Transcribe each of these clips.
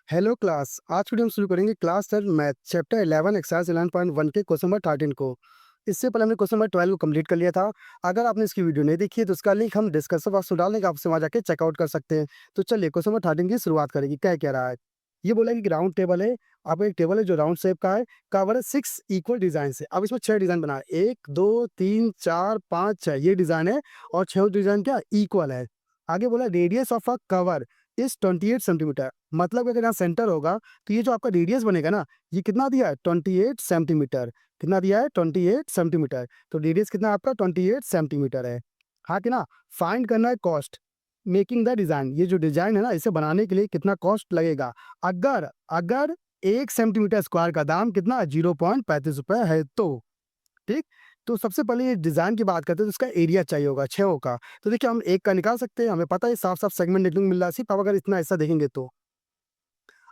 Hello class. आज video हम शुरू करेंगे क्लास 10 मैथ चैप्टर 11 एक्सरसाइज 11.1 के क्वेश्चन नंबर 13 को। इससे पहले हमने क्वेश्चन नंबर 12 को कंप्लीट कर लिया था। अगर आपने इसकी वीडियो नहीं देखी है तो उसका लिंक हम डिस्क्रिप्शन बॉक्स में डाल देंगे, आप उससे वहाँ जाके चेकआउट कर सकते हैं। तो चलिए क्वेश्चन नंबर 13 की शुरुआत करेगी। क्या रहा है, ये बोला कि राउंड टेबल है। आपको एक टेबल है जो राउंड शेप का है, कवर है 6 इक्वल डिजाइन से। अब इसमें 6 डिजाइन बना है, 1 2 3 4 5 6 ये डिजाइन है और 6 डिजाइन क्या इक्वल है। आगे बोला radius of a cover is 28 centimetre. मतलब अगर यहाँ सेंटर होगा तो ये जो आपका रेडियस बनेगा ना, ये कितना दिया है 28 सेंटीमीटर। कितना दिया है 28 सेंटीमीटर। तो रेडियस कितना आपका 28 सेंटीमीटर है। हाँ कि ना। फाइंड करना है कॉस्ट मेकिंग द डिजाइन। ये जो डिजाइन है ना, इसे बनाने के लिए कितना कॉस्ट लगेगा। अगर अगर 1 सेंटीमीटर स्क्वायर का दाम कितना 0.35 रुपए है तो। ठीक। तो सबसे पहले ये डिजाइन की बात करते हैं तो इसका एरिया चाहिए होगा 6 का। तो देखिए हम 1 का निकाल सकते हैं, हमें पता है साफ साफ सेगमेंट देखने को मिल रहा है। सिर्फ आप अगर इतना ऐसा देखेंगे तो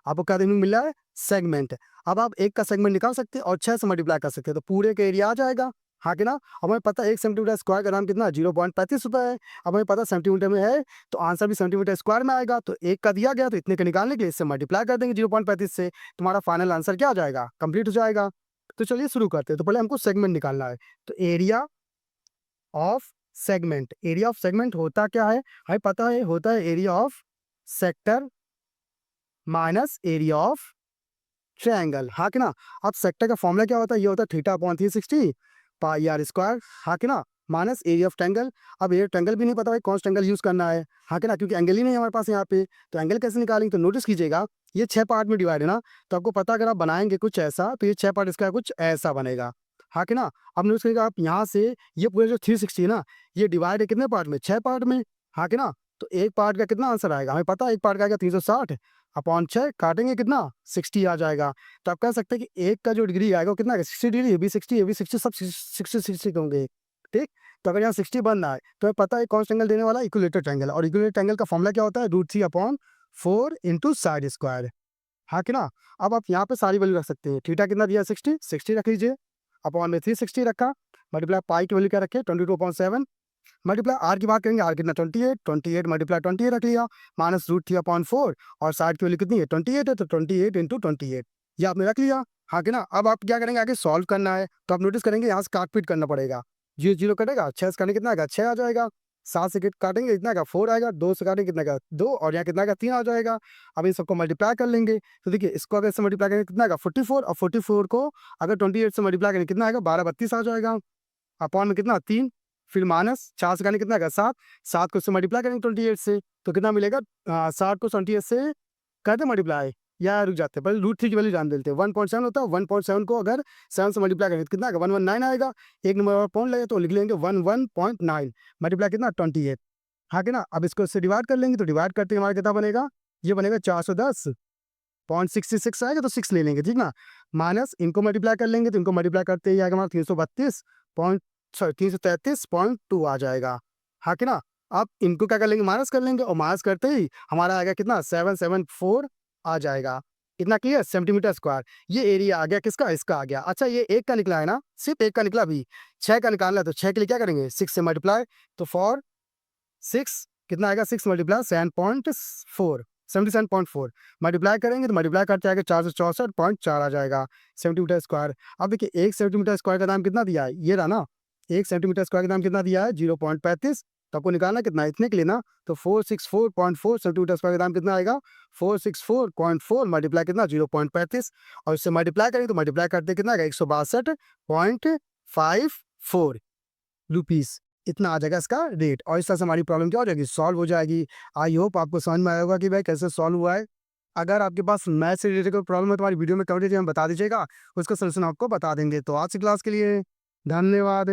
आपको क्या देखने को मिल रहा है, सेगमेंट। अब आप 1 का सेगमेंट निकाल सकते हैं और 6 से मल्टीप्लाई कर सकते हैं तो पूरे का एरिया आ जाएगा। हाँ कि ना। हमें पता है 1 सेंटीमीटर स्क्वायर का दाम कितना 0.35 रुपए है। अब हमें पता सेंटीमीटर में है तो आंसर भी सेंटीमीटर स्क्वायर में आएगा। तो 1 का दिया गया तो इतने का निकालने के लिए इससे मल्टीप्लाई कर देंगे 0.35 से। तुम्हारा फाइनल आंसर क्या आ जाएगा, कंप्लीट हो जाएगा। तो चलिए शुरू करते हैं। तो पहले हमको सेगमेंट निकालना है। तो area of segment, area of segment होता क्या है, हमें पता है होता है area of sector minus area of triangle. हाँ कि ना। अब सेक्टर का फॉर्मूला क्या होता है, ये होता है theta upon 360 pi r square. हाँ कि ना। Minus area of triangle. अब एरिया ट्रायंगल भी नहीं पता भाई कौन सा ट्रायंगल यूज करना है। हाँ कि ना, क्योंकि एंगल ही नहीं है हमारे पास यहाँ पे। तो एंगल कैसे निकालेंगे, तो नोटिस कीजिएगा ये 6 पार्ट में डिवाइड है ना। तो आपको पता अगर आप बनाएंगे कुछ ऐसा तो ये 6 पार्ट इसका कुछ ऐसा बनेगा। हाँ कि ना। अब नोटिस करिएगा आप यहाँ से ये पूरे जो 360 है ना, ये डिवाइड है कितने पार्ट में, 6 पार्ट में। हाँ कि ना। तो एक पार्ट का कितना आंसर आएगा, हमें पता है एक पार्ट का आएगा 360 अपॉन 6, काटेंगे कितना 60 आ जाएगा। तो आप कह सकते हैं कि एक का जो डिग्री आएगा वो कितना आएगा 60 डिग्री, ये भी 60, ये भी 60, सब 60 होंगे। ठीक। तो अगर यहाँ 60 बन रहा है तो हमें पता है कौन सा एंगल देने वाला है, इक्विलेटरल ट्रायंगल। और इक्विलेटरल ट्रायंगल का फॉर्मूला क्या होता है, √3/4 इंटू साइड स्क्वायर। हाँ कि ना। अब आप यहाँ पे सारी वैल्यू रख सकते हैं। थीटा कितना दिया है 60 रख लीजिए। अपॉन में 360 रखा। मल्टीप्लाई पाई की वैल्यू क्या रखे 22/7। मल्टीप्लाई आर की बात करेंगे, आर कितना 28 मल्टीप्लाई 28 रख लिया। माइनस √3/4 और साइड की वैल्यू कितनी है 28 है तो 28 इंटू 28 ये आपने रख लिया। हाँ कि ना। अब आप क्या करेंगे, आगे सॉल्व करना है तो आप नोटिस करेंगे यहाँ से काट पीट करना पड़ेगा। 0 कटेगा, 6 से काटेंगे कितना आएगा 6 आ जाएगा। 7 से काटेंगे कितना आएगा 4 आएगा। 2 से काटेंगे कितना आएगा 2 और यहाँ कितना आएगा 3 आ जाएगा। अब इन सबको मल्टीप्लाई कर लेंगे तो देखिए इसको अगर इससे मल्टीप्लाई करेंगे कितना आएगा 44 और 44 को अगर 28 से मल्टीप्लाई करेंगे कितना आएगा 12 32 आ जाएगा। अपॉन में कितना 3, फिर माइनस 4 से काटेंगे कितना आएगा 7, 7 को इससे मल्टीप्लाई करेंगे 28 से तो कितना मिलेगा 60 को 28 से करते मल्टीप्लाई या रुक जाते हैं, पहले √3 की वैल्यू जान देते हैं। 1.7 होता है, 1.7 को अगर 7 से मल्टीप्लाई करेंगे तो कितना आएगा 119 आएगा। एक नंबर और पॉइंट लगे तो लिख लेंगे 11.9 मल्टीप्लाई कितना 28। हाँ कि ना। अब इसको इससे डिवाइड कर लेंगे तो डिवाइड करते हमारा कितना बनेगा, ये बनेगा 410.66 आएगा तो 6 ले लेंगे। ठीक ना। माइनस इनको मल्टीप्लाई कर लेंगे तो इनको मल्टीप्लाई करते ही आएगा हमारा 333.2 आ जाएगा। हाँ कि ना। अब इनको क्या कर लेंगे, माइनस कर लेंगे और माइनस करते ही हमारा आएगा कितना 774 आ जाएगा। इतना क्लियर, सेंटीमीटर स्क्वायर। ये एरिया आ गया किसका, इसका आ गया। अच्छा ये 1 का निकला है ना, सिर्फ 1 का निकला भी। 6 का निकालना है तो 6 के लिए क्या करेंगे 6 से मल्टीप्लाई। तो फॉर 6 कितना आएगा 6 मल्टीप्लाई 7.4 77.4 मल्टीप्लाई करेंगे तो मल्टीप्लाई करते आएगा 464.4 आ जाएगा सेंटीमीटर स्क्वायर। अब देखिए 1 सेंटीमीटर स्क्वायर का दाम कितना दिया है, ये रहा ना। 1 सेंटीमीटर स्क्वायर का दाम कितना दिया है 0.35। तो आपको निकालना कितना इतने के लिए ना, तो 464.4 सेंटीमीटर स्क्वायर का दाम कितना आएगा 464.4 मल्टीप्लाई कितना 0.35 और इससे मल्टीप्लाई करेंगे तो मल्टीप्लाई करते कितना आएगा 162.54 रुपीस। इतना आ जाएगा इसका रेट और इस तरह से हमारी प्रॉब्लम क्या हो जाएगी, सॉल्व हो जाएगी। आई होप आपको समझ में आया होगा कि भाई कैसे सॉल्व हुआ है। अगर आपके पास मैथ से रिलेटेड कोई प्रॉब्लम है तो हमारी वीडियो में कमेंट में बता दीजिएगा, उसका सोल्यूशन आपको बता देंगे। तो आज की क्लास के लिए धन्यवाद।